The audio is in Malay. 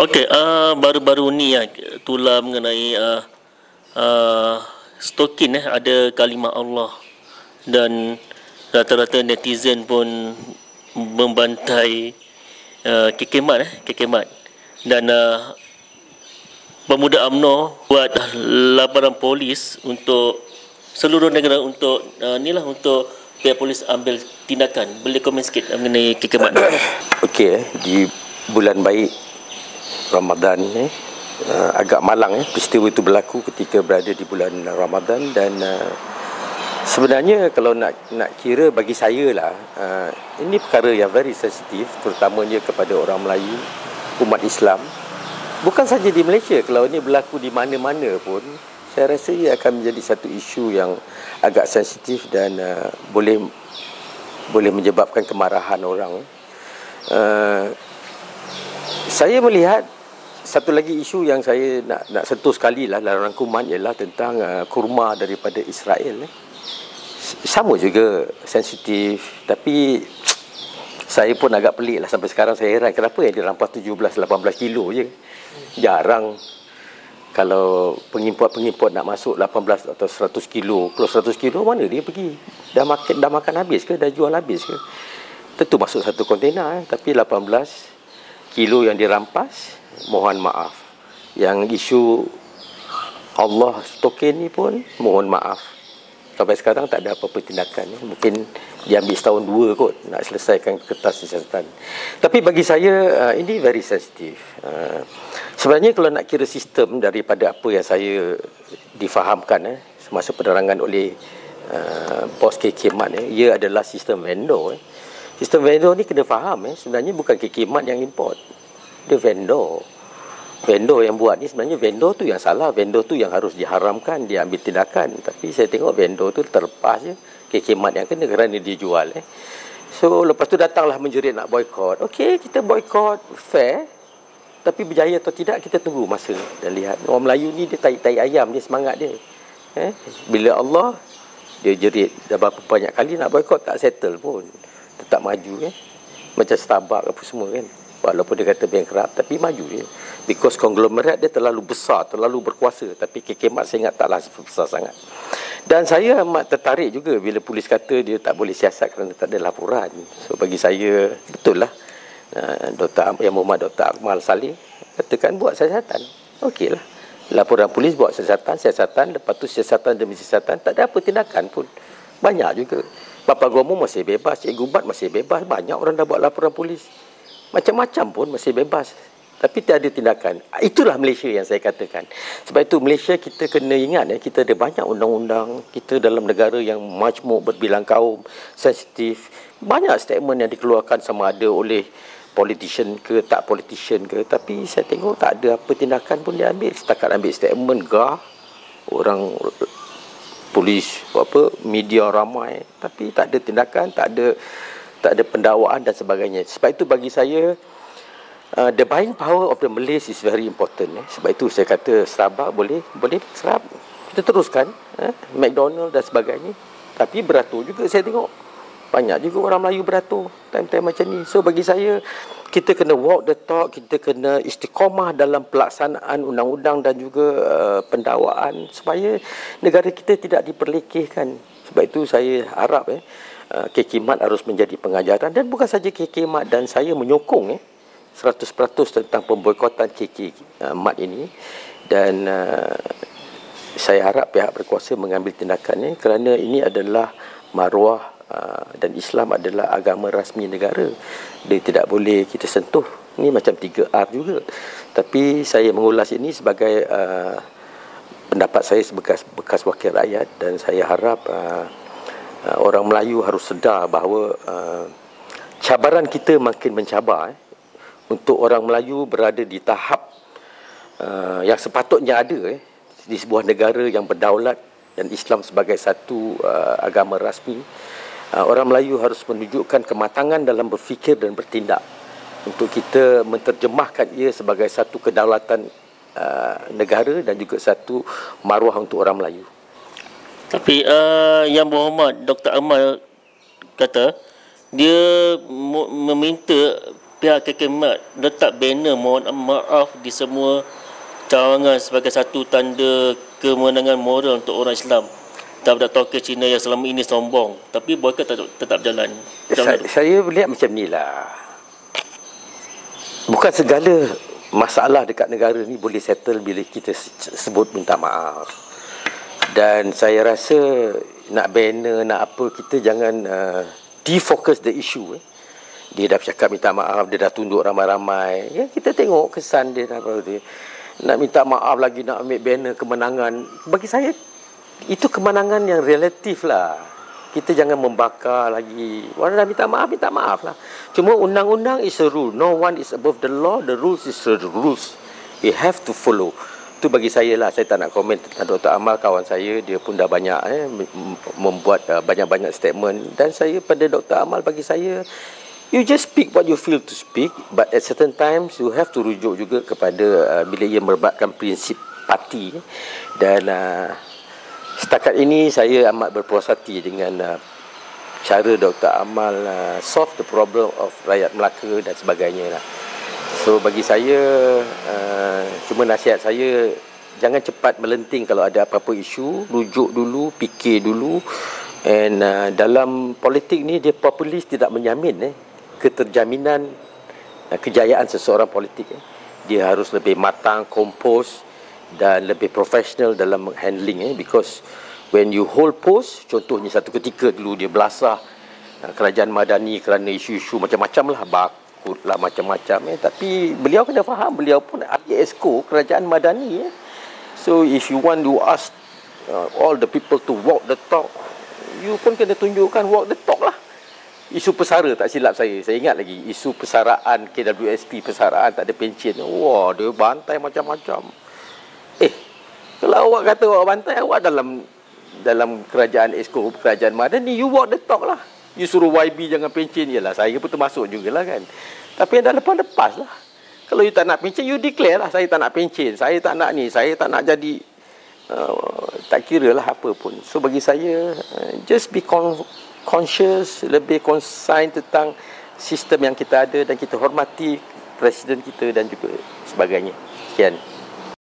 Okey, baru-baru ni tular mengenai stalking ada kalimah Allah, dan rata-rata netizen pun membantai kekemat dan pemuda UMNO buat laporan polis untuk seluruh negara untuk untuk pihak polis ambil tindakan. Boleh komen sikit mengenai kekemat? Okey, di bulan baik Ramadan ni agak malang peristiwa itu berlaku ketika berada di bulan Ramadan, dan sebenarnya kalau nak kira bagi saya lah, ini perkara yang very sensitif, terutamanya kepada orang Melayu, umat Islam. Bukan saja di Malaysia, kalau ini berlaku di mana-mana pun, saya rasa ia akan menjadi satu isu yang agak sensitif dan boleh menyebabkan kemarahan orang. Saya melihat satu lagi isu yang saya nak sentuh sekali lah dalam rangkuman ialah tentang kurma daripada Israel. Sama juga sensitif, tapi saya pun agak pelik lah sampai sekarang. Saya heran kenapa yang dirampas 17-18 kilo je. Jarang kalau pengimport nak masuk 18 atau 100 kilo. Kalau 100 kilo mana dia pergi? Dah makan habis ke? Dah jual habis ke? Tentu masuk satu kontena, tapi 18 kilo yang dirampas, mohon maaf. Yang isu Allah token ni pun mohon maaf, sampai sekarang tak ada apa-apa tindakan. Mungkin diambil setahun dua kot nak selesaikan kertas siasatan. Tapi bagi saya ini very sensitif. Sebenarnya kalau nak kira sistem daripada apa yang saya difahamkan semasa penerangan oleh bos KK Mat, ia adalah sistem vendor. Sistem vendor ni kena faham sebenarnya bukan KK Mat yang import. Dia vendor yang buat ni. Sebenarnya vendor tu yang salah, vendor tu yang harus diharamkan, dia ambil tindakan. Tapi saya tengok vendor tu terlepas je, KK Mat yang kena kerana dia jual. So lepas tu datanglah menjerit nak boykot. Okey, kita boykot fair, tapi berjaya atau tidak kita tunggu masa dan lihat. Orang Melayu ni dia tai ayam, dia semangat dia. Bila Allah dia jerit dah berapa banyak kali nak boykot, tak settle pun, tetap maju macam Starbucks apa semua kan. Walaupun dia kata bankrupt, tapi maju dia. Because konglomerat dia terlalu besar, terlalu berkuasa. Tapi KK Mat saya ingat taklah besar sangat. Dan saya amat tertarik juga bila polis kata dia tak boleh siasat kerana tak ada laporan. So bagi saya, betul lah. Dr. Yang Muhammad Dr. Akmal Saleh katakan buat siasatan. Okey lah. Laporan polis buat siasatan. Lepas tu siasatan demi siasatan. Tak ada apa tindakan pun. Banyak juga. Bapa Gomo masih bebas. Cikgu Bat masih bebas. Banyak orang dah buat laporan polis. Macam-macam pun masih bebas. Tapi tak ada tindakan. Itulah Malaysia yang saya katakan. Sebab itu Malaysia kita kena ingat kita ada banyak undang-undang. Kita dalam negara yang majmuk berbilang kaum, sensitif. Banyak statement yang dikeluarkan sama ada oleh politician ke tak politician ke. Tapi saya tengok tak ada apa tindakan pun dia ambil. Setakat ambil statement orang polis media ramai. Tapi tak ada tindakan, tak ada pendakwaan dan sebagainya. Sebab itu bagi saya the buying power of the Malays is very important. Sebab itu saya kata Starbucks boleh serap. Kita teruskan McDonald dan sebagainya. Tapi beratur juga saya tengok. Banyak juga orang Melayu beratur time-time macam ni. So bagi saya kita kena walk the talk, kita kena istiqamah dalam pelaksanaan undang-undang dan juga pendakwaan supaya negara kita tidak diperlekehkan. Sebab itu saya harap KK Mat harus menjadi pengajaran, dan bukan saja KK Mat, dan saya menyokong 100% tentang pemboikotan KK Mat ini, dan saya harap pihak berkuasa mengambil tindakan kerana ini adalah maruah dan Islam adalah agama rasmi negara. Dia tidak boleh kita sentuh. Ini macam 3R juga. Tapi saya mengulas ini sebagai pendapat saya sebagai bekas wakil rakyat, dan saya harap orang Melayu harus sedar bahawa cabaran kita makin mencabar untuk orang Melayu berada di tahap yang sepatutnya ada di sebuah negara yang berdaulat dan Islam sebagai satu agama rasmi. Orang Melayu harus menunjukkan kematangan dalam berfikir dan bertindak untuk kita menterjemahkan ia sebagai satu kedaulatan negara dan juga satu maruah untuk orang Melayu. Tapi Yang Muhammad Dr. Amal kata dia meminta pihak KKMAT letak banner mohon maaf di semua cawangan sebagai satu tanda kemenangan moral untuk orang Islam terhadap tokoh Cina yang selama ini sombong, tapi boykot tetap jalan. Saya melihat macam ni lah. Bukan segala masalah dekat negara ni boleh settle bila kita sebut minta maaf. Dan saya rasa nak banner, nak apa, kita jangan defocus the issue. Dia dah cakap minta maaf, dia dah tunduk ramai-ramai. Ya, kita tengok kesan dia apa dia. Nak minta maaf lagi, nak ambil banner kemenangan. Bagi saya, itu kemenangan yang relatif lah. Kita jangan membakar lagi. Orang dah minta maaf lah. Cuma undang-undang is a rule. No one is above the law. The rules is the rules. We have to follow. Itu bagi saya lah. Saya tak nak komen tentang Dr. Amal, kawan saya. Dia pun dah banyak membuat banyak-banyak statement. Dan saya pada Dr. Amal, bagi saya, you just speak what you feel to speak. But at certain times, you have to rujuk juga kepada bila ia merebakkan prinsip parti. Dan setakat ini saya amat berpuas hati dengan cara Dr. Amal solve the problem of rakyat Melaka dan sebagainya lah. So bagi saya, cuma nasihat saya, jangan cepat melenting kalau ada apa-apa isu. Rujuk dulu, fikir dulu. And dalam politik ni, dia populis tidak menjamin keterjaminan kejayaan seseorang politik. Dia harus lebih matang, kompos dan lebih profesional dalam handling, because when you hold post, contohnya satu ketika dulu dia belasah kerajaan Madani kerana isu-isu macam-macam lah, bakut lah, macam-macam tapi beliau kena faham, beliau pun ahli esko kerajaan Madani so if you want to ask all the people to walk the talk, you pun kena tunjukkan walk the talk lah. Isu pesara, tak silap saya ingat lagi isu pesaraan KWSP, pesaraan tak ada pencen, wah dia bantai macam-macam. Kalau awak kata awak bantai, awak dalam kerajaan esko, kerajaan Madani, you walk the talk lah. You suruh YB jangan pencen, yalah saya pun termasuk jugalah kan. Tapi yang dah lepas lah. Kalau you tak nak pencen, you declare lah, saya tak nak pencen, saya tak nak ni, saya tak nak jadi tak kira lah apa pun. So bagi saya, just be conscious, lebih concern tentang sistem yang kita ada, dan kita hormati presiden kita dan juga sebagainya. Sekian.